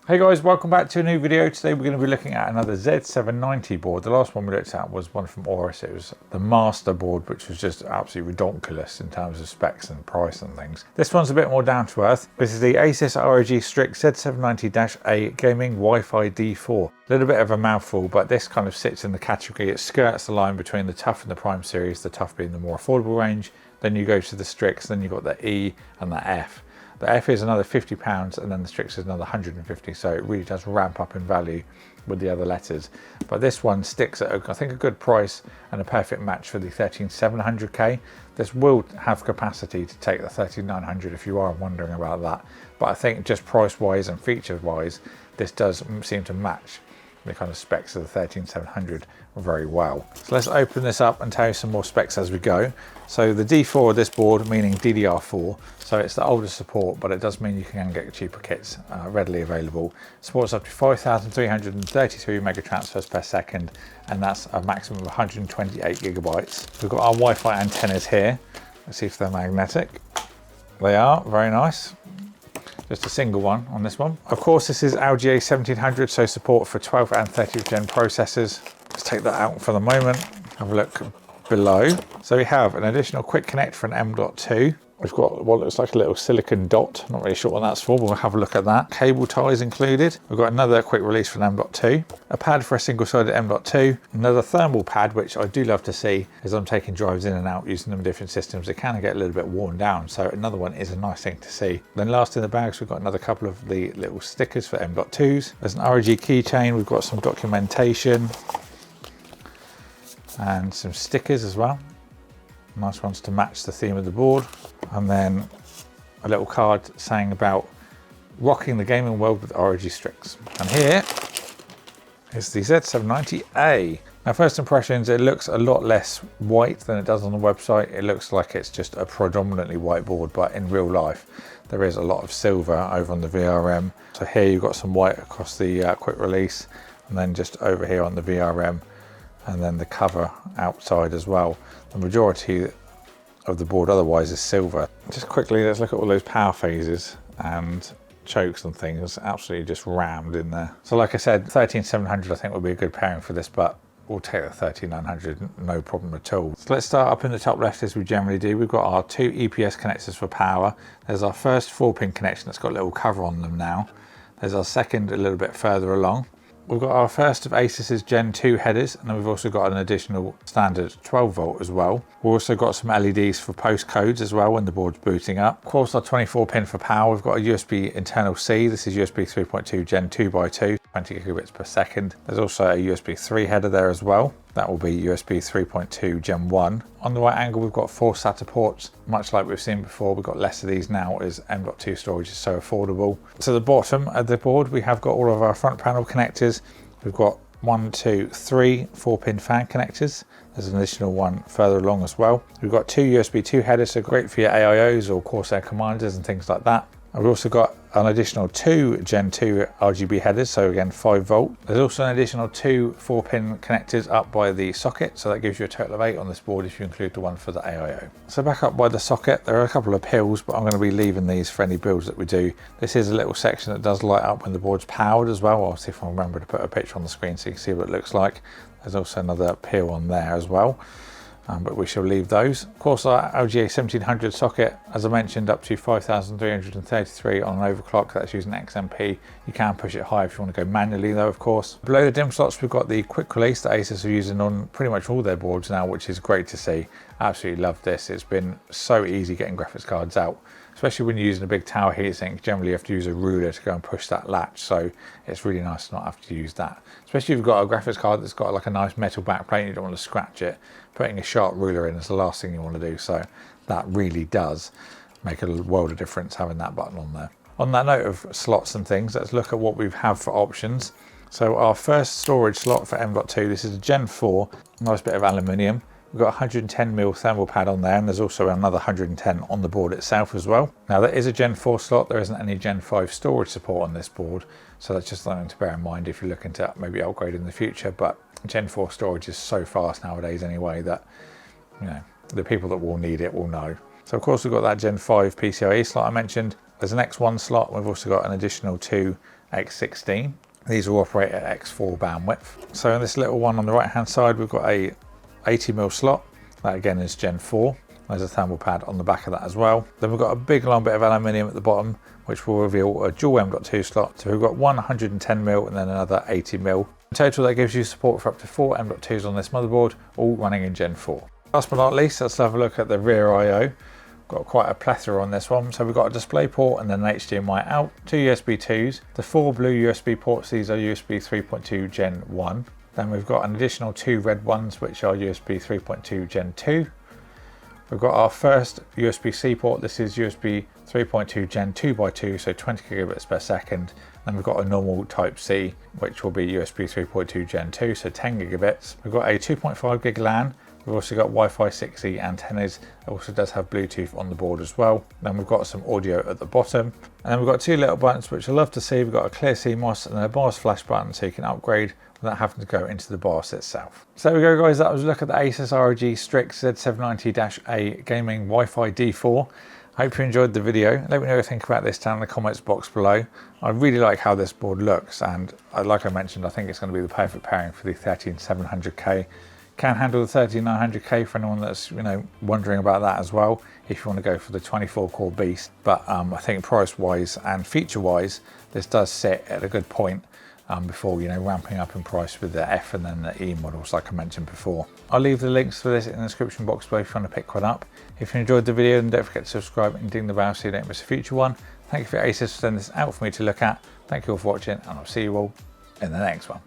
Hey guys, welcome back to a new video. Today we're going to be looking at another Z790 board. The last one we looked at was one from ASUS. It was the master board, which was just absolutely ridiculous in terms of specs and price and things. This one's a bit more down to earth. This is the ASUS ROG STRIX Z790-A Gaming Wi-Fi D4. A little bit of a mouthful, but this kind of sits in the category. It skirts the line between the Tough and the Prime series, the Tough being the more affordable range. Then you go to the Strix, then you've got the E and the F. The F is another £50 and then the Strix is another £150, so it really does ramp up in value with the other letters. But this one sticks at, I think, a good price and a perfect match for the 13700K. This will have capacity to take the 13900 if you are wondering about that. But I think just price-wise and feature-wise, this does seem to match the kind of specs of the 13700 very well. So let's open this up and tell you some more specs as we go. So the D4 of this board, meaning DDR4, so it's the older support, but it does mean you can get cheaper kits readily available. Supports up to 5,333 mega transfers per second, and that's a maximum of 128 gigabytes. We've got our Wi-Fi antennas here. Let's see if they're magnetic. They are, very nice. Just a single one on this one. Of course, this is ROG 1700, so support for 12th and 30th gen processors. Let's take that out for the moment. Have a look below. So we have an additional quick connect for an M.2. We've got what looks like a little silicon dot. Not really sure what that's for, but we'll have a look at that. Cable ties included. We've got another quick release for an M.2. A pad for a single-sided M.2. Another thermal pad, which I do love to see as I'm taking drives in and out using them in different systems. It can get a little bit worn down, so another one is a nice thing to see. Then last in the bags, we've got another couple of the little stickers for M.2s. There's an ROG keychain. We've got some documentation and some stickers as well. Nice ones to match the theme of the board. And then a little card saying about rocking the gaming world with ROG Strix. And here is the Z790-A. Now, first impressions, it looks a lot less white than it does on the website. It looks like it's just a predominantly white board, but in real life, there is a lot of silver over on the VRM. So here you've got some white across the quick release, and then just over here on the VRM, and then the cover outside as well. The majority of the board otherwise is silver. Just quickly, let's look at all those power phases and chokes and things, absolutely just rammed in there. So like I said, 13700 I think would be a good pairing for this, but we'll take the 13900, no problem at all. So let's start up in the top left as we generally do. We've got our two EPS connectors for power. There's our first 4-pin connection that's got a little cover on them now. There's our second a little bit further along. We've got our first of ASUS's Gen 2 headers, and then we've also got an additional standard 12 volt as well. We've also got some LEDs for postcodes as well when the board's booting up. Of course, our 24 pin for power. We've got a USB internal C. This is USB 3.2 Gen 2x2, 20 gigabits per second. There's also a USB 3 header there as well. That will be USB 3.2 Gen 1. On the right angle, we've got 4 SATA ports. Much like we've seen before, we've got less of these now as M.2 storage is so affordable. To the bottom of the board, we have got all of our front panel connectors. We've got 1, 2, 3 4-pin fan connectors. There's an additional one further along as well. We've got 2 USB 2 headers, so great for your AIOs or Corsair commanders and things like that. And we've also got an additional 2 Gen 2 RGB headers, so again 5 volt. There's also an additional 2 4-pin connectors up by the socket, so that gives you a total of 8 on this board if you include the one for the AIO. So back up by the socket, there are a couple of pills, but I'm going to be leaving these for any builds that we do. This is a little section that does light up when the board's powered as well. I'll see if I remember to put a picture on the screen so you can see what it looks like. There's also another pill on there as well. But we shall leave those. Of course, our ROG 1700 socket, as I mentioned, up to 5,333 on an overclock. That's using XMP. You can push it high if you want to go manually though, of course. Below the DIMM slots, we've got the quick release that ASUS are using on pretty much all their boards now, which is great to see. Absolutely love this. It's been so easy getting graphics cards out, especially when you're using a big tower heatsink. Generally, you have to use a ruler to go and push that latch, so it's really nice to not have to use that. Especially if you've got a graphics card that's got like a nice metal backplate and you don't want to scratch it. Putting a sharp ruler in is the last thing you want to do, so that really does make a world of difference having that button on there. On that note of slots and things, let's look at what we have for options. So our first storage slot for M.2, this is a Gen 4, nice bit of aluminium. We've got a 110mm thermal pad on there, and there's also another 110 on the board itself as well. Now there is a Gen 4 slot, there isn't any Gen 5 storage support on this board, so that's just something to bear in mind if you're looking to maybe upgrade in the future. But Gen 4 storage is so fast nowadays anyway that, you know, the people that will need it will know. So of course we've got that Gen 5 PCIe slot I mentioned. There's an X1 slot. We've also got an additional 2 X16. These will operate at X4 bandwidth. So in this little one on the right hand side, we've got a 80mm slot. That again is Gen 4. There's a thermal pad on the back of that as well. Then we've got a big long bit of aluminium at the bottom, which will reveal a dual M.2 slot. So we've got one 110mm and then another 80mm. In total, that gives you support for up to 4 M.2s on this motherboard, all running in Gen 4. Last but not least, let's have a look at the rear I/O. Got quite a plethora on this one. So we've got a display port and then an HDMI out, 2 USB 2s, the 4 blue USB ports, these are USB 3.2 Gen 1. Then we've got an additional 2 red ones, which are USB 3.2 Gen 2. We've got our first USB-C port. This is USB 3.2 Gen 2x2, so 20 gigabits per second. Then we've got a normal Type-C, which will be USB 3.2 Gen 2, so 10 gigabits. We've got a 2.5 gig LAN. We've also got Wi-Fi 6E antennas. It also does have Bluetooth on the board as well. Then we've got some audio at the bottom. And then we've got 2 little buttons, which I love to see. We've got a clear CMOS and a BIOS flash button, so you can upgrade without having to go into the BIOS itself. So there we go, guys. That was a look at the ASUS ROG STRIX Z790-A gaming Wi-Fi D4. I hope you enjoyed the video. Let me know what you think about this down in the comments box below. I really like how this board looks, and like I mentioned, I think it's going to be the perfect pairing for the 13700K. Can handle the 13900K for anyone that's wondering about that as well, if you want to go for the 24 core beast. But I think price wise and feature wise, this does sit at a good point before ramping up in price with the F and then the E models like I mentioned before. I'll leave the links for this in the description box below if you want to pick one up. If you enjoyed the video, then don't forget to subscribe and ding the bell so you don't miss a future one. Thank you for ASUS for sending this out for me to look at. Thank you all for watching, and I'll see you all in the next one.